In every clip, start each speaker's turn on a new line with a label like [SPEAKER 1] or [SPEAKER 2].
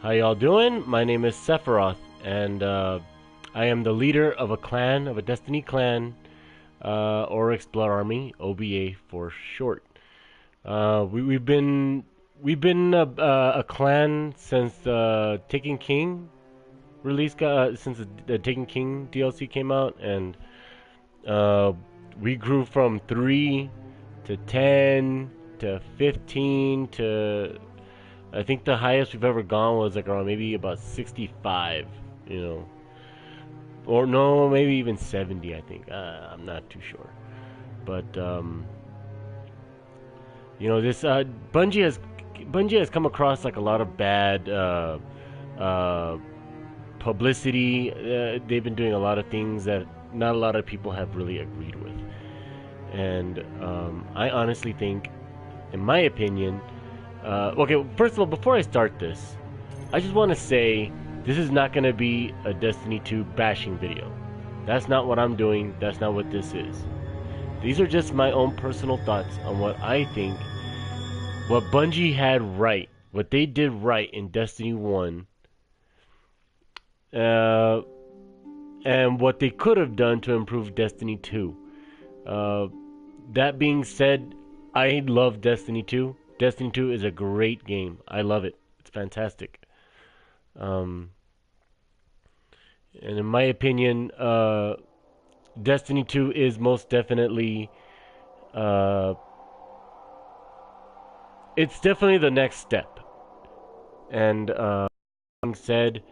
[SPEAKER 1] How y'all doing? My name is Sephiroth, and I am the leader of a clan, of a Destiny clan, Oryx Blood Army, OBA for short. We've been a clan since Taken King release, since the Taken King DLC came out, and uh, we grew from 3 to 10 to 15 to I think the highest we've ever gone was like around maybe about 65, you know, or no, maybe even 70. I think I'm not too sure, but this Bungie has come across like a lot of bad uh, publicity. They've been doing a lot of things that not a lot of people have really agreed with, and I honestly think, in my opinion. Okay, first of all, before I start this, I just want to say this is not going to be a Destiny 2 bashing video. That's not what I'm doing. That's not what this is. These are just my own personal thoughts on what I think, what Bungie had right, what they did right in Destiny 1, uh, and what they could have done to improve Destiny 2. Uh, that being said, I love Destiny 2. Destiny 2 is a great game. I love it. It's fantastic. Um, and in my opinion, Destiny 2 is most definitely, uh, it's definitely the next step. And being said,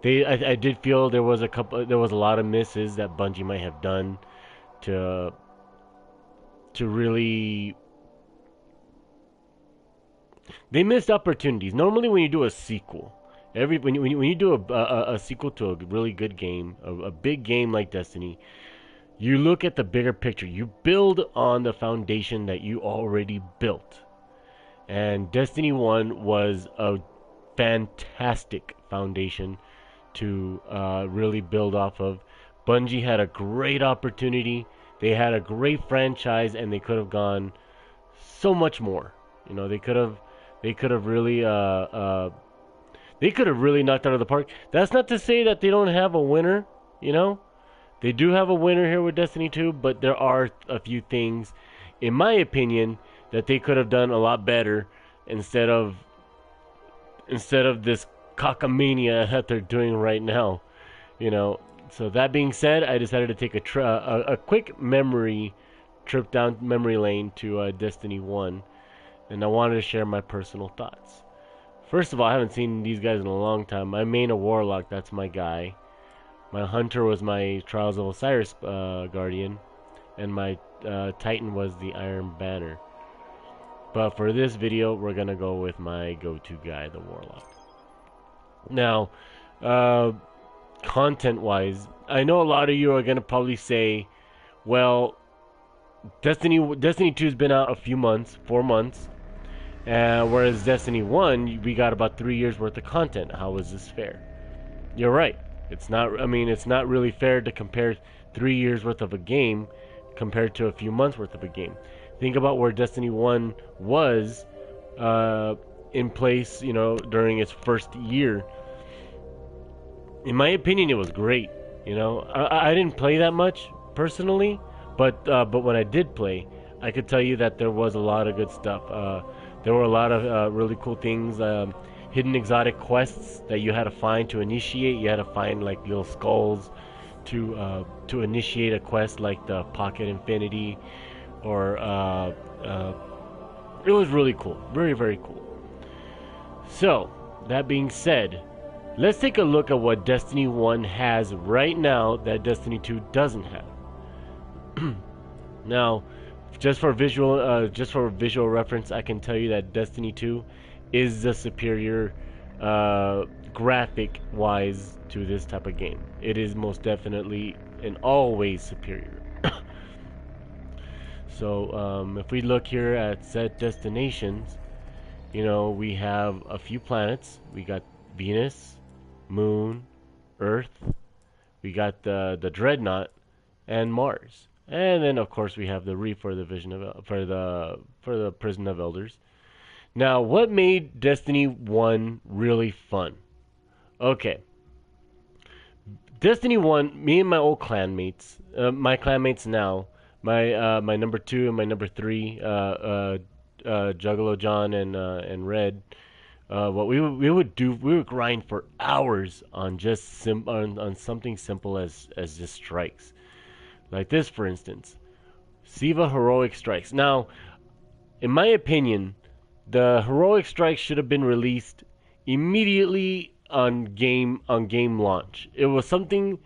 [SPEAKER 1] I did feel there was a lot of misses that Bungie might have done to really. They missed opportunities. Normally, when you do a sequel, when you do a sequel to a really good game, a big game like Destiny, you look at the bigger picture. You build on the foundation that you already built. And Destiny 1 was a fantastic foundation to really build off of. Bungie had a great opportunity. They had a great franchise, and they could have gone so much more. They could have really they could have really knocked out of the park. That's not to say that they don't have a winner, you know? They do have a winner here with Destiny 2, but there are a few things, in my opinion, that they could have done a lot better instead of this cockamania that they're doing right now, you know. So that being said, I decided to take a quick memory trip down memory lane to Destiny 1, and I wanted to share my personal thoughts. First of all, I haven't seen these guys in a long time. My main a Warlock, that's my guy. My Hunter was my Trials of Osiris Guardian, and my Titan was the Iron Banner. But for this video, we're gonna go with my go-to guy, the Warlock. Now, uh, content-wise, I know a lot of you are gonna probably say, well, Destiny 2 has been out a few months, 4 months. Whereas Destiny 1, we got about 3 years worth of content. How is this fair? You're right. It's not. I mean, it's not really fair to compare 3 years worth of a game compared to a few months worth of a game. Think about where Destiny 1 was in place, during its first year. In my opinion, it was great. I didn't play that much personally, but when I did play, I could tell you that there was a lot of good stuff. There were a lot of really cool things, hidden exotic quests that you had to find to initiate. You had to find like little skulls to initiate a quest, like the Pocket Infinity, or it was really cool, very very cool. So that being said, let's take a look at what Destiny 1 has right now that Destiny 2 doesn't have. Now, just for visual reference, I can tell you that Destiny 2 is the superior graphic wise to this type of game. It is most definitely and always superior. So if we look here at set destinations, we have a few planets. We got Venus, Moon, Earth. We got the Dreadnought and Mars. And then, of course, we have the Reef for the Prison of Elders. Now, what made Destiny 1 really fun? Okay. Destiny 1, me and my old clanmates, my clanmates now, my number 2 and my number 3, Juggalo John and Red, what we would do, we would grind for hours on just on something simple as just strikes. Like this, for instance, Siva Heroic Strikes. Now, in my opinion, the Heroic Strikes should have been released immediately on game launch. It was something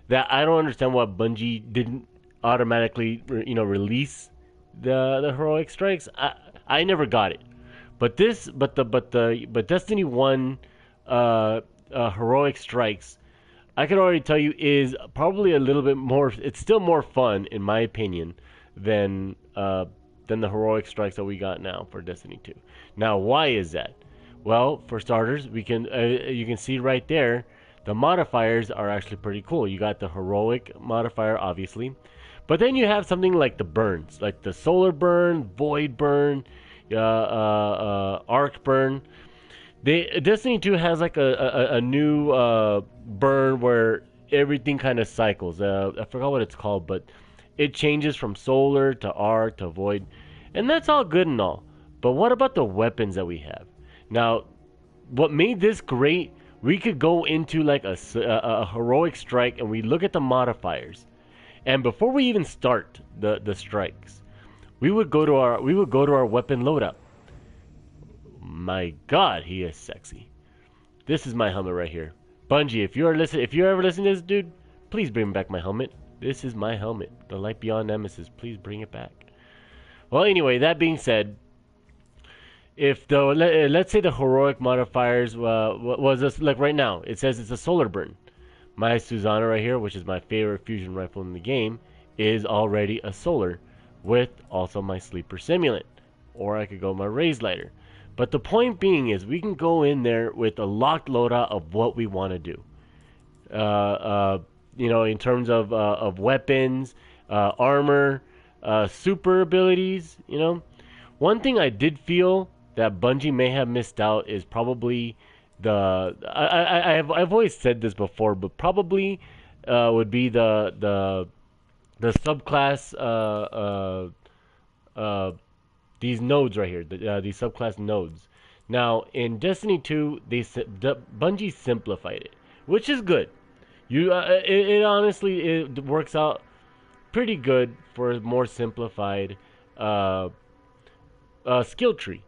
[SPEAKER 1] that I don't understand why Bungie didn't automatically release the Heroic Strikes. I never got it. But Destiny 1 Heroic Strikes, I can already tell you, is probably a little bit more. It's still more fun, in my opinion, than than the Heroic Strikes that we got now for Destiny 2. Now, why is that? Well, for starters, we can you can see right there, the modifiers are actually pretty cool. You got the Heroic modifier, obviously, but then you have something like the burns, like the Solar Burn, Void Burn, Arc Burn. Destiny 2 has like a new burn where everything kind of cycles. I forgot what it's called, but it changes from solar to arc to void, and that's all good and all. But what about the weapons that we have? Now, what made this great? We could go into like a heroic strike, and we look at the modifiers, and before we even start the strikes, we would go to our weapon loadout. My God, he is sexy. This is my helmet right here. Bungie, if you're ever listening to this, dude, please bring back my helmet. This is my helmet, the Light Beyond Nemesis. Please bring it back. Well, anyway, that being said, if the let's say the heroic modifiers was this, like right now, it says it's a solar burn. My Susanna right here, which is my favorite fusion rifle in the game, is already a solar, with also my sleeper simulant, or I could go my raise lighter. But the point being is we can go in there with a locked loadout of what we want to do. In terms of weapons, armor, super abilities. One thing I did feel that Bungie may have missed out is probably I've always said this before, but probably would be the subclass these nodes right here, these subclass nodes. Now in Destiny 2, Bungie simplified it, which is good. It honestly it works out pretty good for a more simplified skill tree.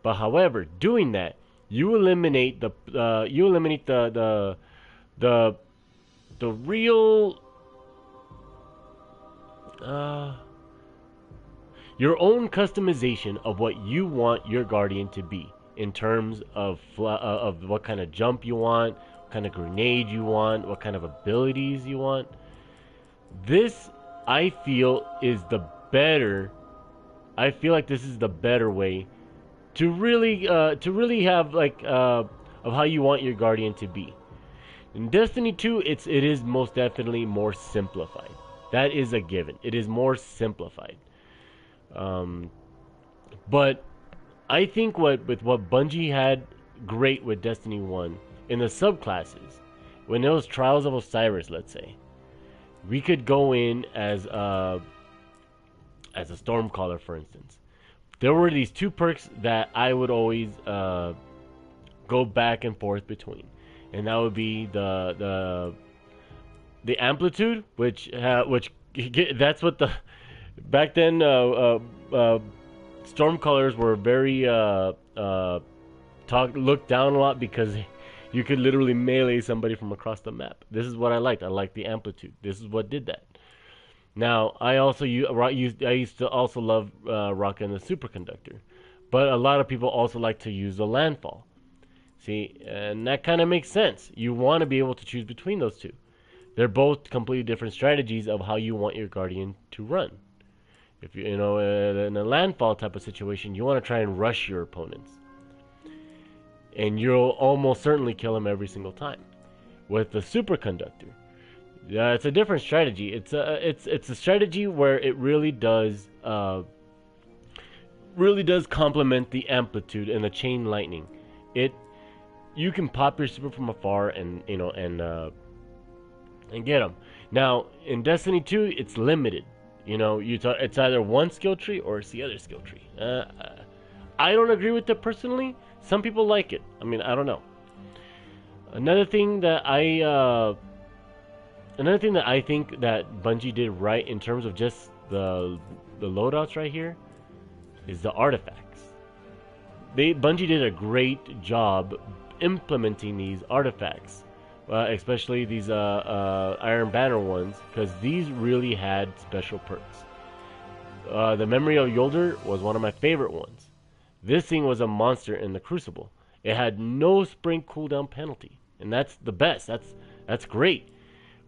[SPEAKER 1] But however, doing that, you eliminate the real your own customization of what you want your guardian to be in terms of what kind of jump you want, what kind of grenade you want, what kind of abilities you want. This, I feel, is the better. I feel like this is the better way to really have like of how you want your guardian to be. In Destiny 2, it is most definitely more simplified. That is a given. It is more simplified. But I think what Bungie had great with Destiny 1 in the subclasses, when it was Trials of Osiris, let's say, we could go in as a Stormcaller, for instance. There were these two perks that I would always go back and forth between, and that would be the amplitude, which that's what the back then Stormcallers were very looked down a lot because you could literally melee somebody from across the map. This is what I liked. I liked the amplitude. This is what did that. Now, I used to also love rocking the superconductor, but a lot of people also like to use the landfall. See, and that kind of makes sense. You want to be able to choose between those two. They're both completely different strategies of how you want your guardian to run. If in a landfall type of situation, you want to try and rush your opponents, and you'll almost certainly kill them every single time. With the superconductor, it's a different strategy. It's a strategy where it really does complement the amplitude and the chain lightning. you can pop your super from afar and and get them. Now in Destiny 2, it's limited. It's either one skill tree or it's the other skill tree. I don't agree with it personally. Some people like it. I mean, I don't know. Another thing that I think that Bungie did right in terms of just the loadouts right here is the artifacts. Bungie did a great job implementing these artifacts, especially these Iron Banner ones, because these really had special perks. The Memory of Yolder was one of my favorite ones. This thing was a monster in the Crucible. It had no sprint cooldown penalty, and that's the best. That's great.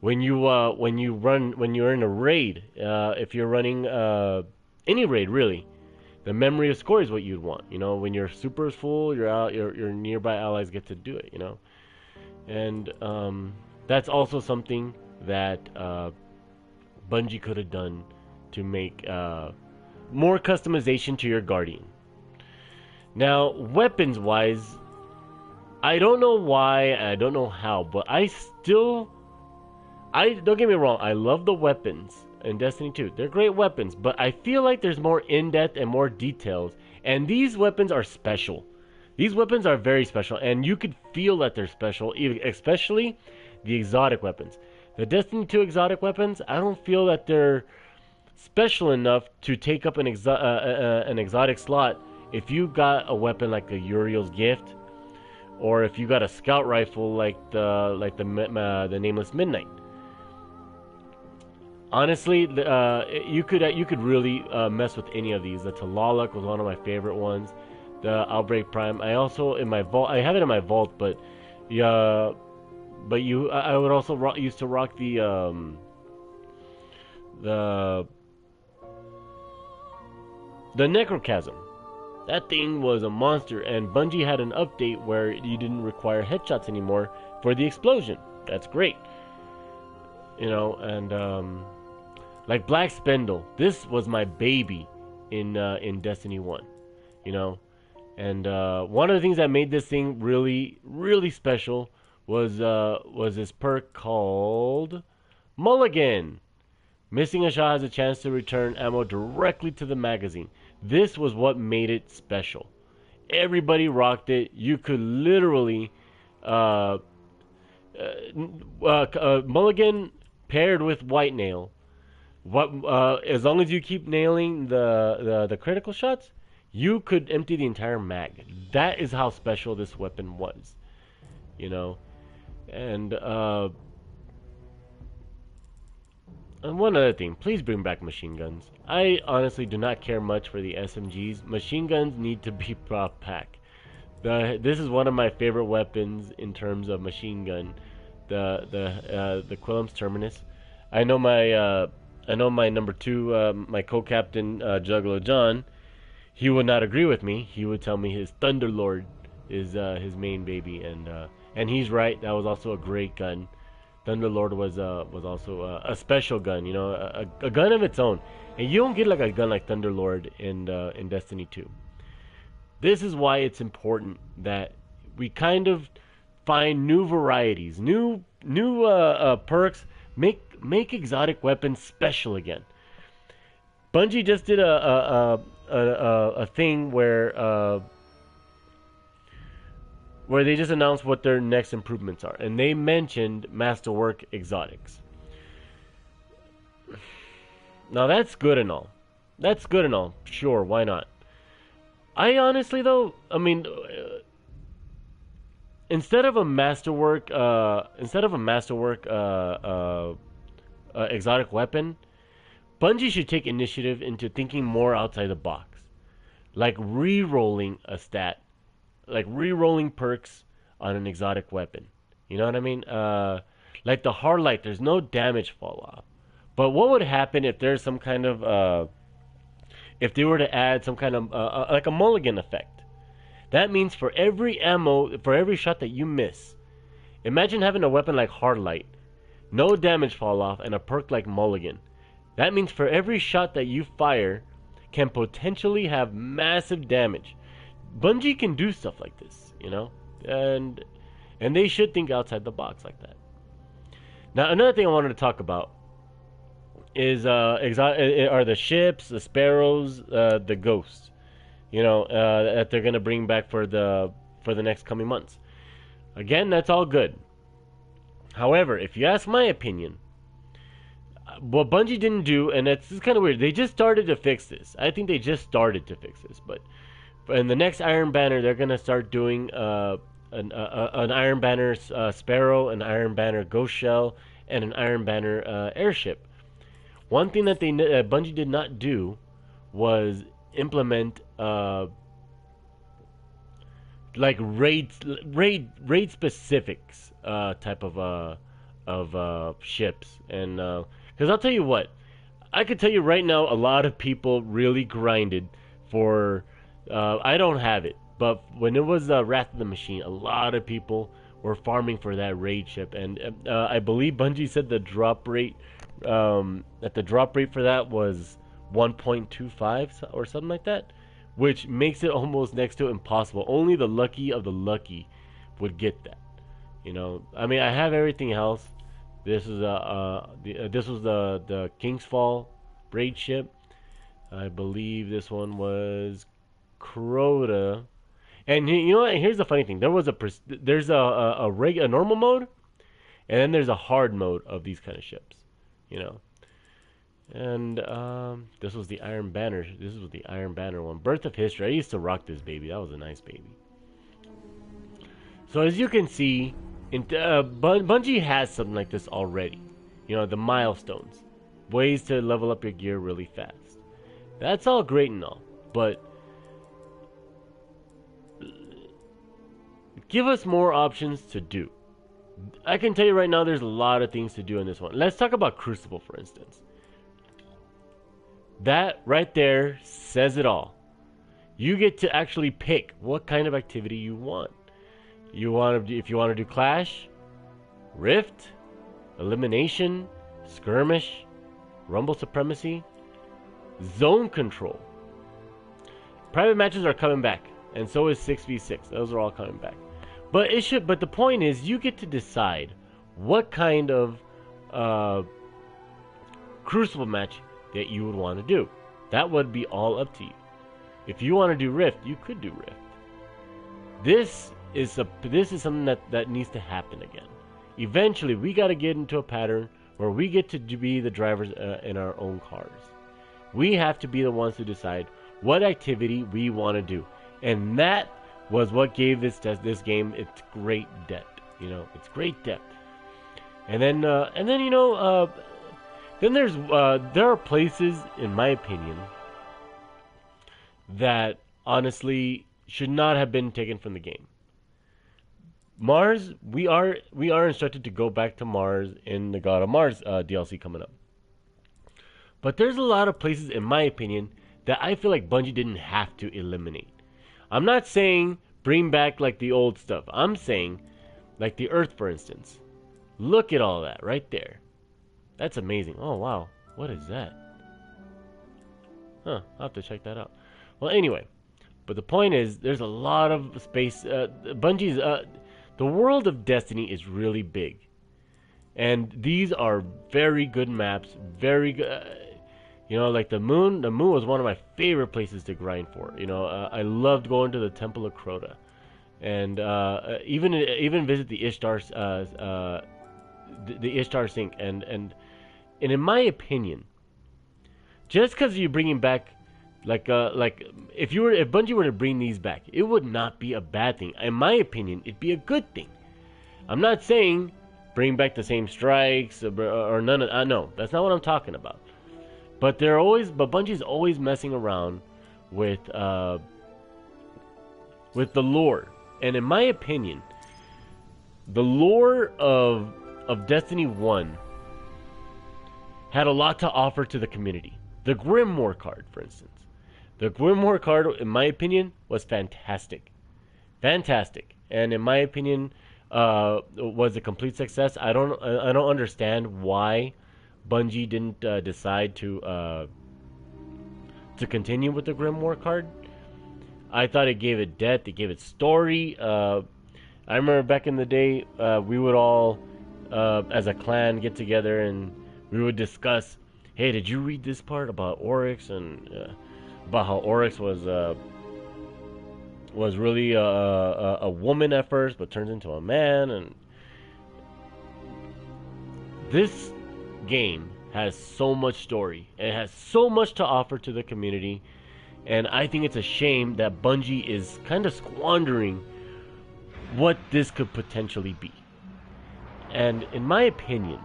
[SPEAKER 1] When you're in a raid, if you're running any raid really, the Memory of Score is what you'd want. When your super is full, your nearby allies get to do it. And that's also something that Bungie could have done to make more customization to your Guardian. Now, weapons wise, I don't know why, I don't know how, but don't get me wrong, I love the weapons in Destiny 2. They're great weapons, but I feel like there's more in-depth and more details, and these weapons are special. These weapons are very special, and you could feel that they're special, especially the exotic weapons. The Destiny 2 exotic weapons, I don't feel that they're special enough to take up an exotic slot if you got a weapon like the Uriel's Gift, or if you got a scout rifle like the Nameless Midnight. Honestly, you could really mess with any of these. The Talaluk was one of my favorite ones. The Outbreak Prime. I also in my vault. I have it in my vault, but yeah. I would also used to rock the Necrochasm. That thing was a monster, and Bungie had an update where you didn't require headshots anymore for the explosion. That's great. And like Black Spindle, this was my baby in Destiny 1. And one of the things that made this thing really, really special was this perk called Mulligan. Missing a shot has a chance to return ammo directly to the magazine. This was what made it special. Everybody rocked it. You could literally Mulligan paired with White Nail. As long as you keep nailing the critical shots, you could empty the entire mag. That is how special this weapon was. And one other thing, please bring back machine guns. I honestly do not care much for the SMGs. Machine guns need to be brought back. This is one of my favorite weapons in terms of machine gun. The Quillam's Terminus. I know my number 2, my co-captain Juggalo John. He would not agree with me. He would tell me his Thunderlord is his main baby, and he's right. That was also a great gun. Thunderlord was also a special gun, a gun of its own, and you don't get like a gun like Thunderlord in Destiny 2. This is why it's important that we kind of find new varieties, new perks, make exotic weapons special again. Bungie just did a thing where they just announced what their next improvements are, and they mentioned Masterwork exotics. Now that's good and all. Sure, why not? I honestly though, I mean, instead of a Masterwork exotic weapon, Bungie should take initiative into thinking more outside the box, like re-rolling a stat. Like re-rolling perks on an exotic weapon. You know what I mean? Like the Hard Light, there's no damage fall off. But what would happen if there's some kind of if they were to add some kind of like a mulligan effect? That means for every shot that you miss, imagine having a weapon like Hard Light, no damage fall off, and a perk like mulligan. That means for every shot that you fire can potentially have massive damage. Bungie can do stuff like this, and and they should think outside the box like that. Now, another thing I wanted to talk about is are the ships, the sparrows, the ghosts. That they're gonna bring back for the next coming months. Again, that's all good. However, if you ask my opinion, what Bungie didn't do, and it's kind of weird, they just started to fix this. I think they just started to fix this, but in the next Iron Banner, they're gonna start doing an Iron Banner Sparrow, an Iron Banner Ghost Shell, and an Iron Banner airship. One thing that Bungie did not do was implement like raid specifics type of ships, and because I'll tell you what, I could tell you right now, a lot of people really grinded for. I don't have it, but when it was Wrath of the Machine, a lot of people were farming for that raid ship, and I believe Bungie said the drop rate that the drop rate for that was 1.25 or something like that, which makes it almost next to impossible. Only the lucky of the lucky would get that. I mean, I have everything else. This is this was the King's Fall raid ship. I believe this one was Crota. And you know what? Here's the funny thing. There's a normal mode, and then there's a hard mode of these kind of ships. And this was the Iron Banner. This was the Iron Banner one. Birth of History. I used to rock this baby. That was a nice baby. So as you can see, Bungie has something like this already. The milestones, ways to level up your gear really fast. That's all great and all, but give us more options to do. I can tell you right now, there's a lot of things to do in this one. Let's talk about Crucible, for instance. That right there says it all. You get to actually pick what kind of activity you want. If you want to do Clash, Rift, Elimination, Skirmish, Rumble Supremacy, Zone Control. Private matches are coming back, and so is 6v6. Those are all coming back. But the point is, you get to decide what kind of Crucible match that you would want to do. That would be all up to you. If you want to do Rift, you could do Rift. This is something that needs to happen again. Eventually, we got to get into a pattern where we get to be the drivers in our own cars. We have to be the ones to decide what activity we want to do, and that was what gave this game its great depth. Its great depth. And then then there are places, in my opinion, that honestly should not have been taken from the game. Mars, we are instructed to go back to Mars in the God of Mars DLC coming up. But there's a lot of places, in my opinion, that I feel like Bungie didn't have to eliminate. I'm not saying bring back like the old stuff. I'm saying like the Earth, for instance. Look at all that right there. That's amazing. Oh, wow. What is that? Huh. I'll have to check that out. Well, anyway. But the point is, there's a lot of space. Bungie's... the world of Destiny is really big. And these are very good maps. Very good... like the moon. The moon was one of my favorite places to grind for. I loved going to the Temple of Crota, and even visit the Ishtar, the Ishtar Sink. And in my opinion, just because you're bringing back, if Bungie were to bring these back, it would not be a bad thing. In my opinion, it'd be a good thing. I'm not saying bring back the same strikes or none of. No, that's not what I'm talking about. But Bungie's always messing around with the lore, and in my opinion, the lore of Destiny 1 had a lot to offer to the community. The Grimoire card, for instance, the Grimoire card, in my opinion, was fantastic, and in my opinion, was a complete success. I don't understand why Bungie didn't decide to continue with the Grimoire card. I thought it gave it depth, it gave it story. I remember back in the day, we would all, as a clan, get together and we would discuss, hey, did you read this part about Oryx, and about how Oryx was really a woman at first, but turns into a man. And this game has so much story. It has so much to offer to the community, and I think it's a shame that Bungie is kind of squandering what this could potentially be. And in my opinion,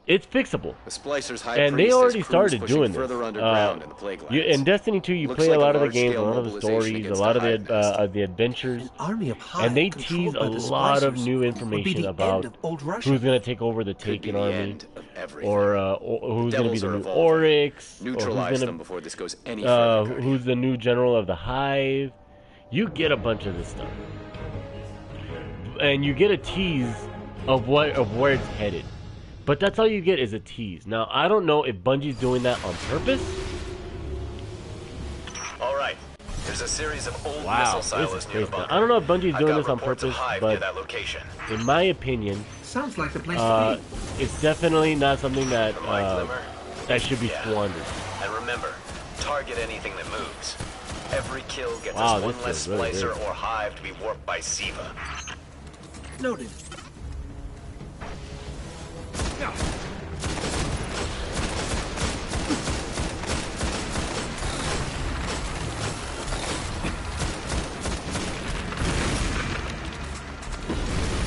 [SPEAKER 1] it's fixable.
[SPEAKER 2] The Splicers High
[SPEAKER 1] And they
[SPEAKER 2] Priest
[SPEAKER 1] already
[SPEAKER 2] has crews
[SPEAKER 1] started
[SPEAKER 2] pushing
[SPEAKER 1] doing
[SPEAKER 2] further
[SPEAKER 1] this.
[SPEAKER 2] underground in the Plague Lands.
[SPEAKER 1] In Destiny 2, you
[SPEAKER 2] Looks
[SPEAKER 1] play
[SPEAKER 2] like
[SPEAKER 1] a lot
[SPEAKER 2] a
[SPEAKER 1] of the games, a
[SPEAKER 2] large-scale
[SPEAKER 1] lot of the
[SPEAKER 2] mobilization
[SPEAKER 1] stories, a
[SPEAKER 2] against
[SPEAKER 1] lot
[SPEAKER 2] the
[SPEAKER 1] of the adventures,
[SPEAKER 3] An army of Hive
[SPEAKER 1] and they tease
[SPEAKER 3] controlled
[SPEAKER 1] a
[SPEAKER 3] by the
[SPEAKER 1] lot of
[SPEAKER 3] Splicers
[SPEAKER 1] new
[SPEAKER 3] would be
[SPEAKER 1] information
[SPEAKER 3] the
[SPEAKER 1] about
[SPEAKER 3] end of old Russia.
[SPEAKER 1] who's going to take over the
[SPEAKER 2] Could be
[SPEAKER 1] Taken
[SPEAKER 2] the
[SPEAKER 1] army,
[SPEAKER 2] end of everything.
[SPEAKER 1] or who's going to be
[SPEAKER 2] Devils
[SPEAKER 1] the
[SPEAKER 2] are
[SPEAKER 1] new
[SPEAKER 2] evolving.
[SPEAKER 1] Oryx, or
[SPEAKER 2] Neutralize
[SPEAKER 1] who's
[SPEAKER 2] them
[SPEAKER 1] going
[SPEAKER 2] before this goes any
[SPEAKER 1] to
[SPEAKER 2] further. Guardian.
[SPEAKER 1] who's the new general of the Hive. You get a bunch of this stuff, and you get a tease of where it's headed. But that's all you get is a tease. Now, I don't know if Bungie's doing that on purpose.
[SPEAKER 4] All right. There's a series of old
[SPEAKER 1] Wow,
[SPEAKER 4] missile
[SPEAKER 1] this is
[SPEAKER 4] silos near
[SPEAKER 1] crazy.
[SPEAKER 4] the bunker.
[SPEAKER 1] I don't know if Bungie's
[SPEAKER 4] I've
[SPEAKER 1] doing
[SPEAKER 4] got
[SPEAKER 1] this on
[SPEAKER 4] reports of
[SPEAKER 1] purpose,
[SPEAKER 4] Hive near
[SPEAKER 1] but
[SPEAKER 4] that location.
[SPEAKER 1] in my opinion,
[SPEAKER 3] Sounds like the place to be.
[SPEAKER 1] it's definitely not something that
[SPEAKER 4] From my glimmer,
[SPEAKER 1] that should be
[SPEAKER 4] yeah.
[SPEAKER 1] squandered.
[SPEAKER 4] And remember, target anything that moves. Every kill gets
[SPEAKER 1] Wow,
[SPEAKER 4] us one
[SPEAKER 1] this
[SPEAKER 4] less
[SPEAKER 1] feels really
[SPEAKER 4] splicer
[SPEAKER 1] good.
[SPEAKER 4] or hive to be warped by Siva.
[SPEAKER 3] Noted.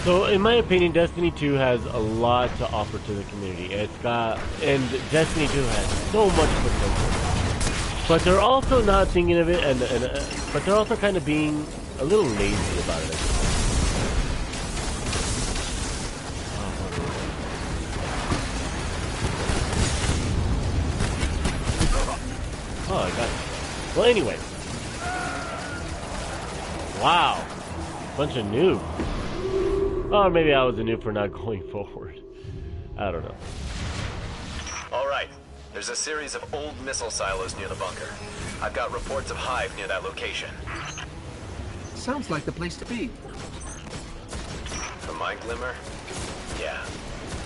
[SPEAKER 1] So, in my opinion, Destiny 2 has a lot to offer to the community. And Destiny 2 has so much potential. But they're also not thinking of it, but they're also kind of being a little lazy about it. Oh, I got it. Well, anyway. Wow. Bunch of noobs. Or maybe I was a noob for not going forward. I don't know.
[SPEAKER 4] All right. There's a series of old missile silos near the bunker. I've got reports of Hive near that location.
[SPEAKER 3] Sounds like the place to be.
[SPEAKER 4] From my glimmer, yeah.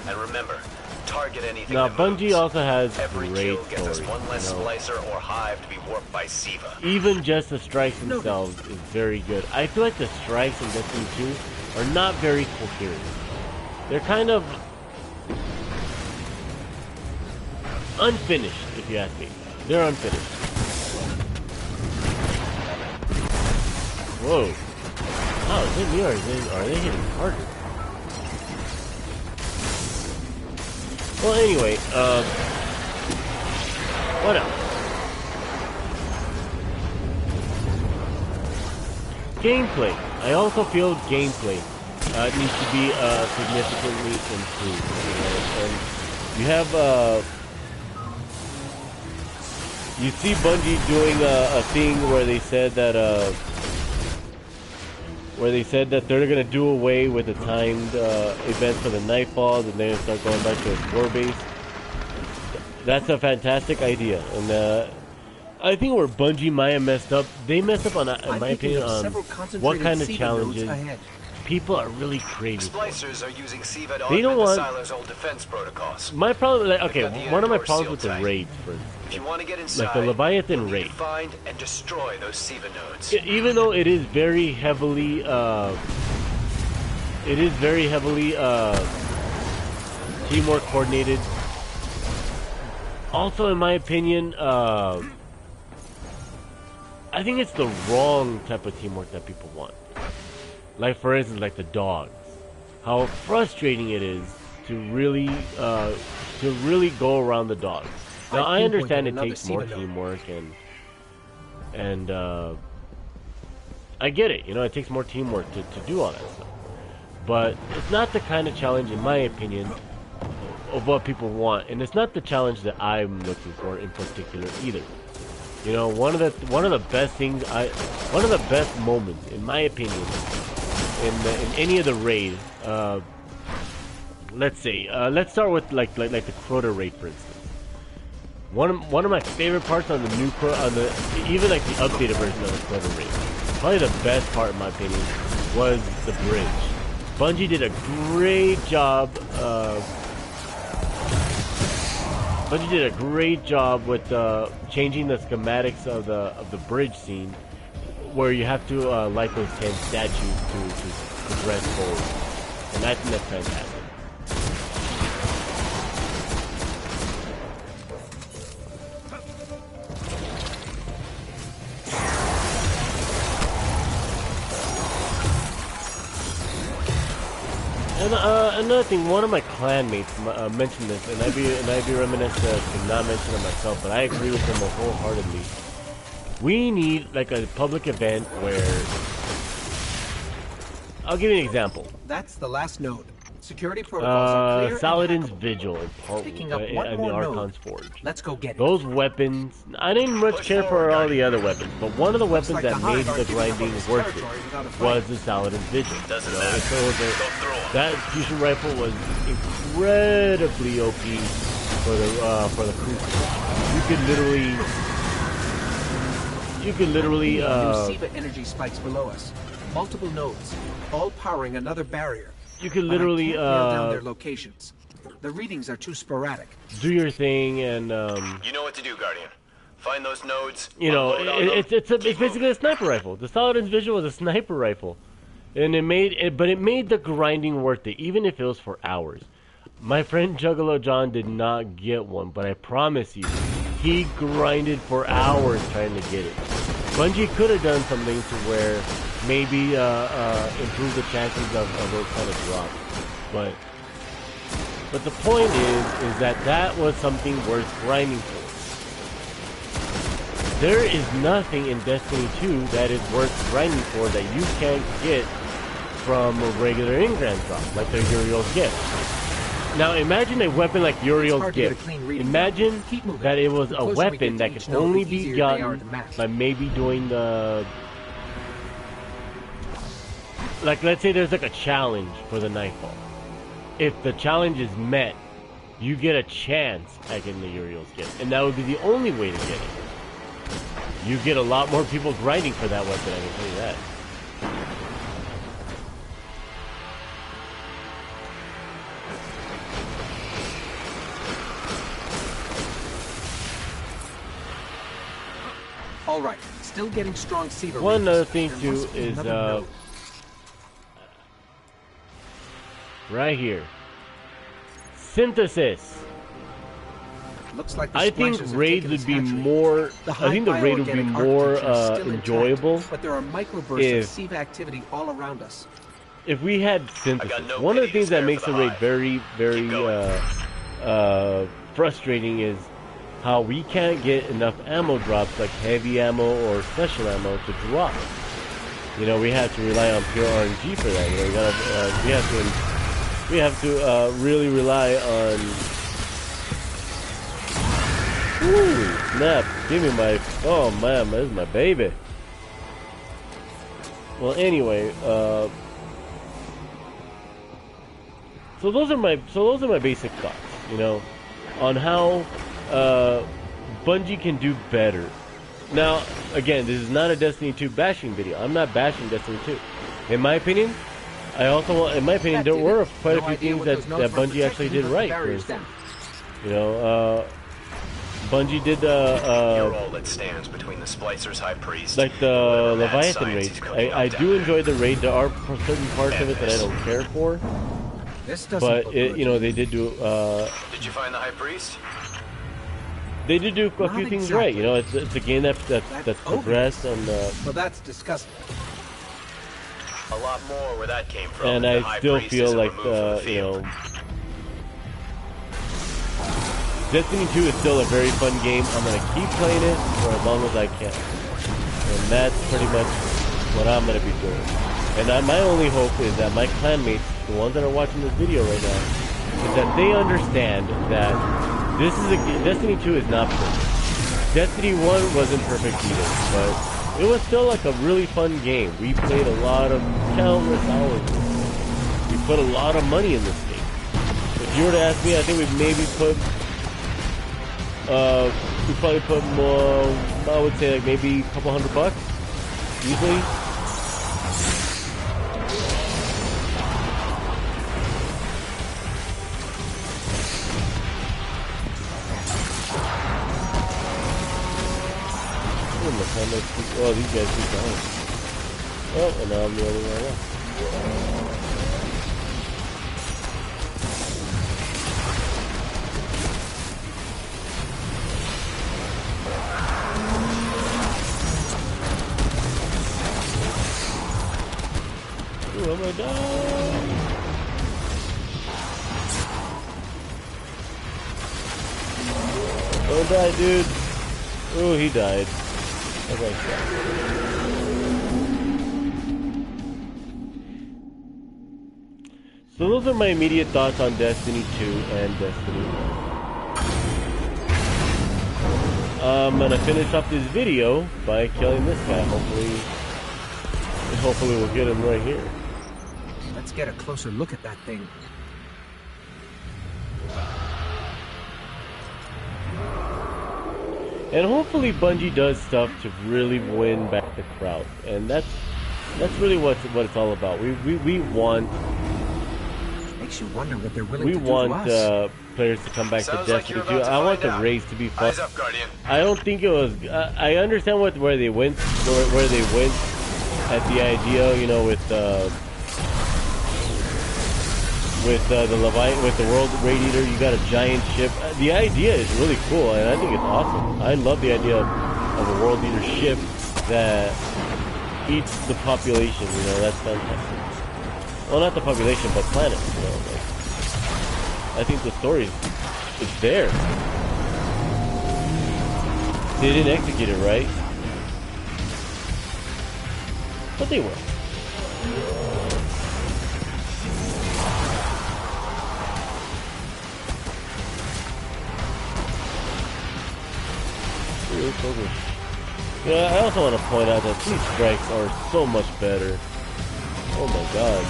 [SPEAKER 4] And remember, target anything
[SPEAKER 1] Now,
[SPEAKER 4] that
[SPEAKER 1] Bungie
[SPEAKER 4] moves.
[SPEAKER 1] also has
[SPEAKER 4] Every
[SPEAKER 1] great
[SPEAKER 4] kill gets us
[SPEAKER 1] stories.
[SPEAKER 4] one less
[SPEAKER 1] you know.
[SPEAKER 4] splicer or hive to be warped by Siva.
[SPEAKER 1] Even just the strikes themselves is very good. I feel like the strikes in Destiny 2 are not very coherent. They're kind of unfinished, if you ask me. They're unfinished. Whoa. Oh, is it me or are they hitting harder? Well, anyway, what else? Gameplay. I also feel gameplay needs to be significantly improved. You know? And you have you see Bungie doing a thing where they said that they're gonna do away with the timed events for the Nightfalls, and they're gonna start going back to a score base. That's a fantastic idea, and I think where Bungie might have messed up, they messed up on, in my opinion, on what kind of challenges people are really craving for.
[SPEAKER 4] Splicers are using Siva to
[SPEAKER 1] They don't
[SPEAKER 4] augment the
[SPEAKER 1] want-
[SPEAKER 4] silo's old defense protocols.
[SPEAKER 1] My problem, like, okay,
[SPEAKER 4] They've got the
[SPEAKER 1] one of my
[SPEAKER 4] indoor
[SPEAKER 1] problems
[SPEAKER 4] seal
[SPEAKER 1] with the
[SPEAKER 4] tight.
[SPEAKER 1] raids, for
[SPEAKER 4] If you want to get inside,
[SPEAKER 1] like the Leviathan
[SPEAKER 4] you'll need
[SPEAKER 1] raid.
[SPEAKER 4] to find and destroy those Siva nodes.
[SPEAKER 1] Even though it is very heavily, teamwork coordinated. Also, in my opinion, I think it's the wrong type of teamwork that people want. Like, for instance, like the dogs. How frustrating it is to really go around the dogs. Now, I understand it takes more teamwork and I get it. You know, it takes more teamwork to do all that stuff. But it's not the kind of challenge, in my opinion, of what people want, and it's not the challenge that I'm looking for in particular either. You know, one of the best moments, in my opinion, in any of the raids. Let's start with like the Crota raid, for instance. One of my favorite parts on the even like the updated version of the Crota raid, probably the best part in my opinion, was the bridge. Bungie did a great job. Bungie did a great job with changing the schematics of the bridge scene, where you have to light those 10 statues to progress forward, and I think that's fantastic. And another thing, one of my clanmates mentioned this, and I'd be remiss to not mention it myself, but I agree with him wholeheartedly. We need like a public event where, I'll give you an example.
[SPEAKER 3] That's the last node. Security protocols are clear.
[SPEAKER 1] Saladin's Vigil in the Archon's Forge.
[SPEAKER 3] Let's go get it.
[SPEAKER 1] Those weapons, I didn't much care for all the other weapons, but one of the weapons that made the grinding worth it was the Saladin's Vigil. That fusion rifle was incredibly OP for the Crucible. You could literally
[SPEAKER 3] new SIVA energy spikes below us. Multiple nodes, all powering another barrier.
[SPEAKER 1] You could literally
[SPEAKER 3] nail down their locations. The readings are too sporadic.
[SPEAKER 1] Do your thing and
[SPEAKER 4] you know what to do, Guardian. Find those nodes.
[SPEAKER 1] You know, it's basically a sniper rifle. The Saladin's Vigil was a sniper rifle, and it made the grinding worth it, even if it was for hours. My friend Juggalo John did not get one, but I promise you, he grinded for hours trying to get it. Bungie could have done something to where maybe improve the chances of those kind of drops, but the point is that was something worth grinding for. There is nothing in Destiny 2 that is worth grinding for that you can't get from a regular engram drop, like the Uriel's Gift. Now imagine a weapon like Uriel's Gift. Imagine that it was a weapon that could only be gotten by maybe doing the... Like, let's say there's like a challenge for the Nightfall. If the challenge is met, you get a chance at getting the Uriel's Gift, and that would be the only way to get it. You get a lot more people grinding for that weapon, I can tell you that.
[SPEAKER 3] All right, still getting strong SIVA.
[SPEAKER 1] One other thing too is right here, synthesis.
[SPEAKER 3] Looks like
[SPEAKER 1] I think raids would be more. I think the raid would be more enjoyable.
[SPEAKER 3] But there are microbursts of SIVA activity all around us.
[SPEAKER 1] If we had synthesis, one of the things that makes the raid very, very frustrating is how we can't get enough ammo drops, like heavy ammo or special ammo, to drop. You know, we have to rely on pure RNG for that. You know, we have to really rely on. Ooh, snap! Give me my. Oh man, this is my baby. Well, anyway, so those are my basic thoughts. You know, on how Bungie can do better. Now, again, this is not a Destiny 2 bashing video. I'm not bashing Destiny 2. In my opinion, there were quite a few things that Bungie actually did right. For instance, you know, Bungie did
[SPEAKER 4] your role that stands between the Splicers High Priest,
[SPEAKER 1] like the Leviathan raid. I do enjoy the raid. There are certain parts of it that I don't care for. But you know, they did do.
[SPEAKER 4] Did you find the High Priest?
[SPEAKER 1] They did do a few things right. You know, it's a game that's progressed and.
[SPEAKER 3] Well, that's disgusting.
[SPEAKER 4] A lot more where that came from.
[SPEAKER 1] And I still feel like you know, Destiny 2 is still a very fun game. I'm gonna keep playing it for as long as I can, and that's pretty much what I'm gonna be doing. And my only hope is that my clanmates, the ones that are watching this video right now, is that they understand that this is Destiny 2 is not perfect. Destiny 1 wasn't perfect either, but it was still like a really fun game. We played a lot of countless hours. We put a lot of money in this game. If you were to ask me, I think we maybe put we probably put more, I would say like maybe a couple $100 easily. let's keep, oh, these guys keep going. Oh, and now I'm the only one left. Ooh, I'm gonna die. Don't die, dude. Ooh, he died. Okay. So those are my immediate thoughts on Destiny 2 and Destiny 1. I'm gonna finish up this video by killing this guy. Hopefully we'll get him right here.
[SPEAKER 3] Let's get a closer look at that thing.
[SPEAKER 1] And hopefully Bungie does stuff to really win back the crowd, and that's really what it's all about. We want.
[SPEAKER 3] Makes you wonder what they're willing
[SPEAKER 1] We
[SPEAKER 3] to
[SPEAKER 1] want
[SPEAKER 3] do to us.
[SPEAKER 1] players to come back
[SPEAKER 4] Sounds
[SPEAKER 1] to
[SPEAKER 4] like
[SPEAKER 1] Destiny
[SPEAKER 4] you're
[SPEAKER 1] 2.
[SPEAKER 4] about to
[SPEAKER 1] I want
[SPEAKER 4] find
[SPEAKER 1] the
[SPEAKER 4] out.
[SPEAKER 1] raids to be fun.
[SPEAKER 4] Eyes up, Guardian.
[SPEAKER 1] I don't think it was. I understand where they went at the idea, you know, with the Leviathan, with the World Radiator. You got a giant ship. The idea is really cool, and I think it's awesome. I love the idea of a World Eater ship that eats the population. You know, that's fantastic. Well, not the population, but planets. You know, like, I think the story is there. They didn't execute it right, but they will. Yeah, I also want to point out that these strikes are so much better. Oh my god.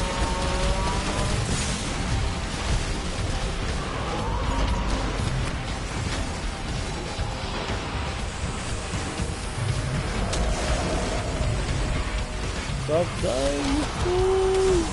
[SPEAKER 1] Stop dying, you fool!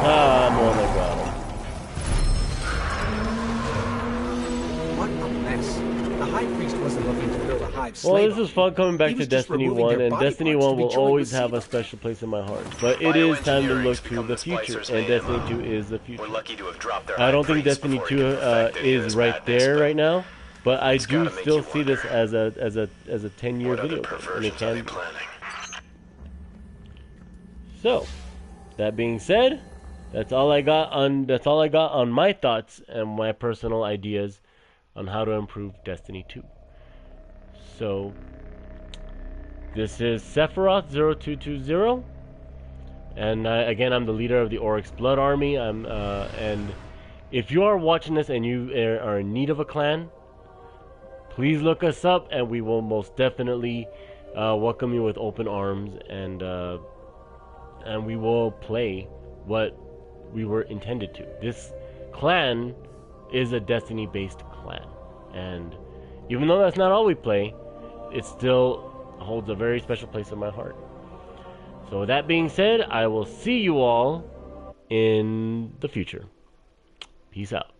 [SPEAKER 1] Ah, I'm on the ground.
[SPEAKER 3] What a mess. The High Priest wasn't looking to build a hive
[SPEAKER 1] Well,
[SPEAKER 3] slave
[SPEAKER 1] this is
[SPEAKER 3] army.
[SPEAKER 1] fun coming back
[SPEAKER 3] He
[SPEAKER 1] to
[SPEAKER 3] was just
[SPEAKER 1] Destiny
[SPEAKER 3] removing
[SPEAKER 1] 1,
[SPEAKER 3] their
[SPEAKER 1] and
[SPEAKER 3] body
[SPEAKER 1] Destiny
[SPEAKER 3] parts
[SPEAKER 1] 1
[SPEAKER 3] to be
[SPEAKER 1] will
[SPEAKER 3] joined
[SPEAKER 1] always
[SPEAKER 3] with
[SPEAKER 1] have a
[SPEAKER 3] Siva.
[SPEAKER 1] special place in my heart. But it is time to look
[SPEAKER 4] Bioengineering's
[SPEAKER 1] to
[SPEAKER 4] become
[SPEAKER 1] the
[SPEAKER 4] the
[SPEAKER 1] future,
[SPEAKER 4] Splicer's
[SPEAKER 1] and
[SPEAKER 4] main
[SPEAKER 1] Destiny
[SPEAKER 4] MO.
[SPEAKER 1] 2 is the future.
[SPEAKER 4] We're lucky to have dropped their
[SPEAKER 1] I don't
[SPEAKER 4] high
[SPEAKER 1] think
[SPEAKER 4] priest
[SPEAKER 1] Destiny
[SPEAKER 4] before
[SPEAKER 1] 2
[SPEAKER 4] he could perfect any of
[SPEAKER 1] is
[SPEAKER 4] this
[SPEAKER 1] right
[SPEAKER 4] madness,
[SPEAKER 1] there
[SPEAKER 4] but
[SPEAKER 1] right now, but I
[SPEAKER 4] it's
[SPEAKER 1] do
[SPEAKER 4] gotta make
[SPEAKER 1] still
[SPEAKER 4] you
[SPEAKER 1] see this
[SPEAKER 4] wonder.
[SPEAKER 1] as a 10-year
[SPEAKER 4] What
[SPEAKER 1] video
[SPEAKER 4] other
[SPEAKER 1] game, and it
[SPEAKER 4] perversions are they
[SPEAKER 1] can.
[SPEAKER 4] planning?
[SPEAKER 1] So, that being said, that's all I got on my thoughts and my personal ideas on how to improve Destiny 2. So, this is Sephiroth0220, and again, I'm the leader of the Oryx Blood Army. And if you are watching this and you are in need of a clan, please look us up, and we will most definitely welcome you with open arms, and we will play what we were intended to. This clan is a Destiny-based clan, and even though that's not all we play, it still holds a very special place in my heart. So with that being said, I will see you all in the future. Peace out.